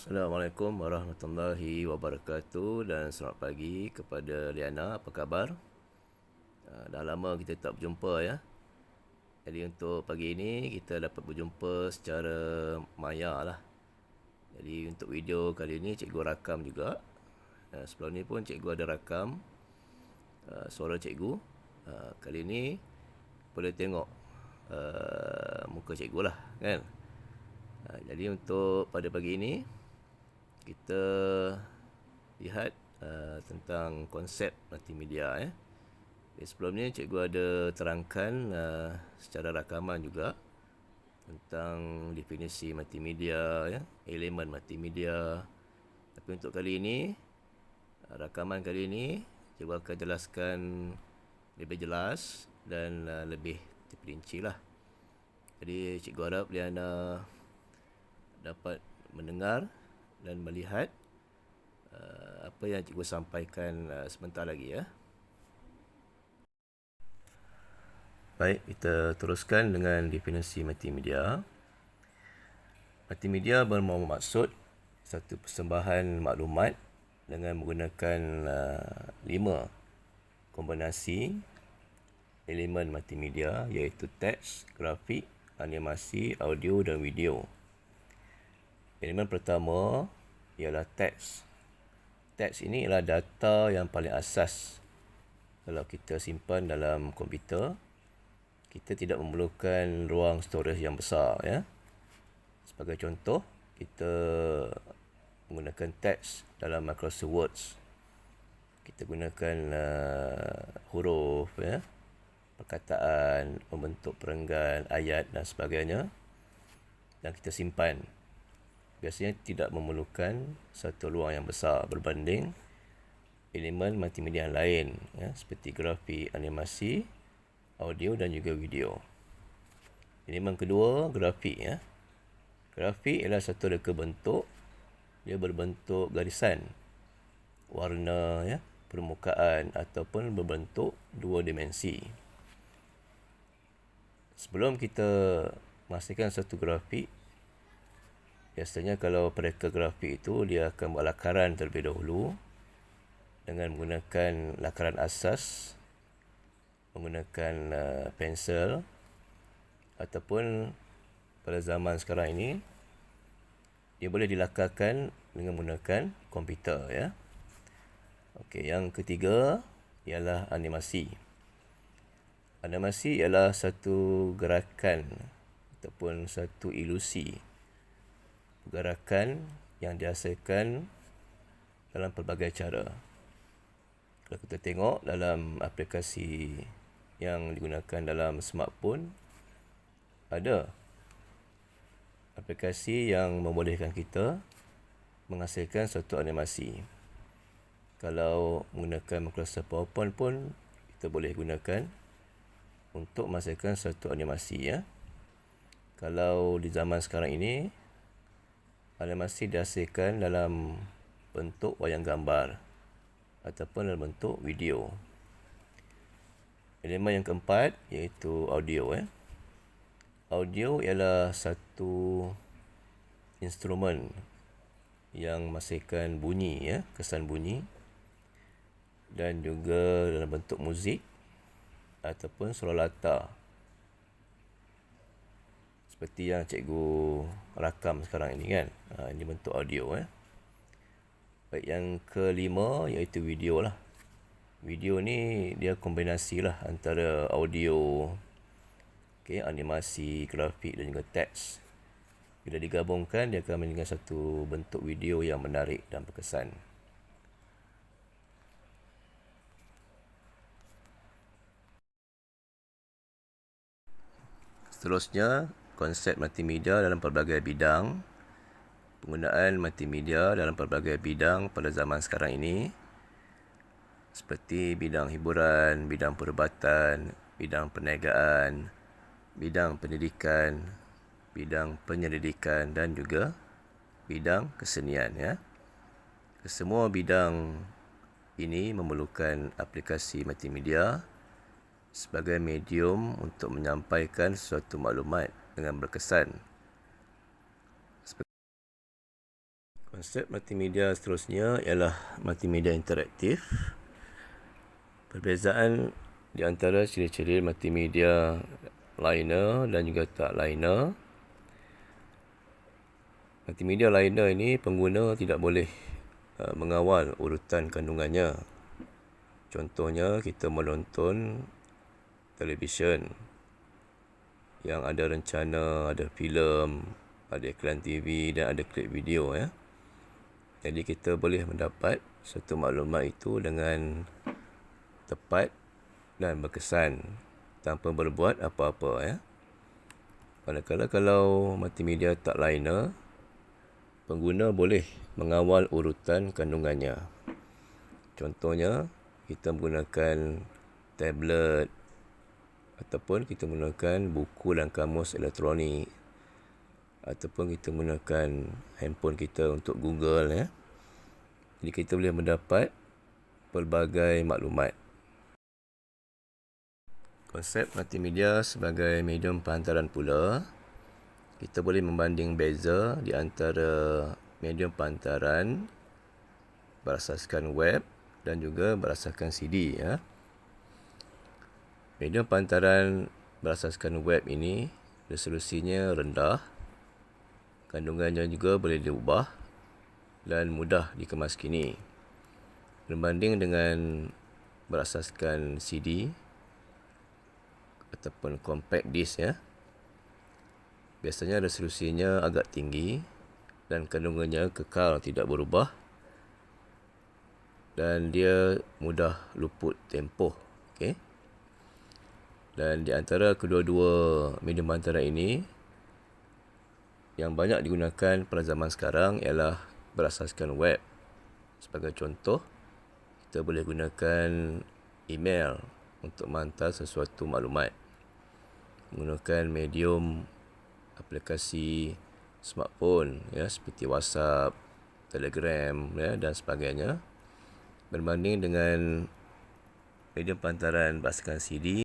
Assalamualaikum warahmatullahi wabarakatuh dan selamat pagi kepada Liana. Apa khabar? Dah lama kita tak berjumpa ya. Jadi untuk pagi ini kita dapat berjumpa secara maya lah. Jadi untuk video kali ini cikgu rakam juga. Sebelum ni pun cikgu ada rakam suara cikgu. Kali ini boleh tengok muka cikgu lah kan. Jadi untuk pada pagi ini kita lihat tentang konsep multimedia ya. Sebelum ni cikgu ada terangkan secara rakaman juga tentang definisi multimedia ya, elemen multimedia. Tapi untuk kali ini rakaman kali ini cikgu akan jelaskan lebih jelas dan lebih terperinci lah. Jadi cikgu harap Liana dapat mendengar dan melihat apa yang cikgu sampaikan sebentar lagi ya. Baik, kita teruskan dengan definisi multimedia. Multimedia bermaksud satu persembahan maklumat dengan menggunakan 5 kombinasi elemen multimedia iaitu teks, grafik, animasi, audio dan video. Elemen pertama ialah teks. Teks ini ialah data yang paling asas. Kalau kita simpan dalam komputer, kita tidak memerlukan ruang storage yang besar ya. Sebagai contoh, kita menggunakan teks dalam Microsoft Word. Kita gunakan huruf ya, perkataan, membentuk perenggan, ayat dan sebagainya, dan kita simpan. Biasanya tidak memerlukan satu ruang yang besar berbanding elemen multimedia yang lain ya, seperti grafik, animasi, audio dan juga video. Elemen kedua, grafik ya. Grafik ialah satu reka bentuk. Dia berbentuk garisan, warna ya, permukaan ataupun berbentuk dua dimensi. Sebelum kita menghasilkan satu grafik, biasanya kalau pereka grafik itu dia akan buat lakaran terlebih dahulu dengan menggunakan lakaran asas, menggunakan pensel ataupun pada zaman sekarang ini dia boleh dilakarkan dengan menggunakan komputer ya. Okey, yang ketiga ialah animasi. Animasi ialah satu gerakan ataupun satu ilusi gerakan yang dihasilkan dalam pelbagai cara. Kalau kita tengok dalam aplikasi yang digunakan dalam smartphone, ada aplikasi yang membolehkan kita menghasilkan suatu animasi. Kalau menggunakan Microsoft PowerPoint pun kita boleh gunakan untuk menghasilkan suatu animasi ya. Kalau di zaman sekarang ini, animasi dihasilkan dalam bentuk wayang gambar ataupun dalam bentuk video. Elemen yang keempat iaitu audio ya. Audio ialah satu instrumen yang menghasilkan bunyi ya, kesan bunyi, dan juga dalam bentuk muzik ataupun suara latar. Seperti yang cikgu rakam sekarang ini kan. Ini bentuk audio ya. Baik, yang kelima iaitu video lah. Video ni dia kombinasi lah antara audio, animasi, grafik dan juga teks. Bila digabungkan, dia akan menjadi satu bentuk video yang menarik dan berkesan. Seterusnya, konsep multimedia dalam pelbagai bidang. Penggunaan multimedia dalam pelbagai bidang pada zaman sekarang ini, seperti bidang hiburan, bidang perubatan, bidang perniagaan, bidang pendidikan, bidang penyelidikan dan juga bidang kesenian ya. Semua bidang ini memerlukan aplikasi multimedia sebagai medium untuk menyampaikan suatu maklumat dengan berkesan. Konsep multimedia seterusnya ialah multimedia interaktif. Perbezaan di antara ciri-ciri multimedia liner dan juga tak liner. Multimedia liner ini pengguna tidak boleh mengawal urutan kandungannya. Contohnya kita menonton televisyen yang ada rencana, ada filem, ada iklan TV dan ada klip video ya. Jadi kita boleh mendapat satu maklumat itu dengan tepat dan berkesan tanpa berbuat apa-apa ya. Manakala kalau multimedia tak liner, pengguna boleh mengawal urutan kandungannya. Contohnya, kita menggunakan tablet ataupun kita menggunakan buku dan kamus elektronik ataupun kita menggunakan handphone kita untuk Google ya. Jadi kita boleh mendapat pelbagai maklumat. Konsep multimedia sebagai medium pehantaran pula, kita boleh membanding beza di antara medium pehantaran berasaskan web dan juga berasaskan CD ya. Medium pehantaran berasaskan web ini resolusinya rendah, kandungannya juga boleh diubah dan mudah dikemaskini. Berbanding dengan berasaskan CD ataupun compact disc ya, biasanya resolusinya agak tinggi dan kandungannya kekal tidak berubah dan dia mudah luput tempoh. Okay? Dan di antara kedua-dua medium pehantaran ini, yang banyak digunakan pada zaman sekarang ialah berasaskan web. Sebagai contoh, kita boleh gunakan email untuk menghantar sesuatu maklumat. Menggunakan medium aplikasi smartphone ya, seperti WhatsApp, Telegram ya, dan sebagainya. Berbanding dengan medium pehantaran berasaskan CD,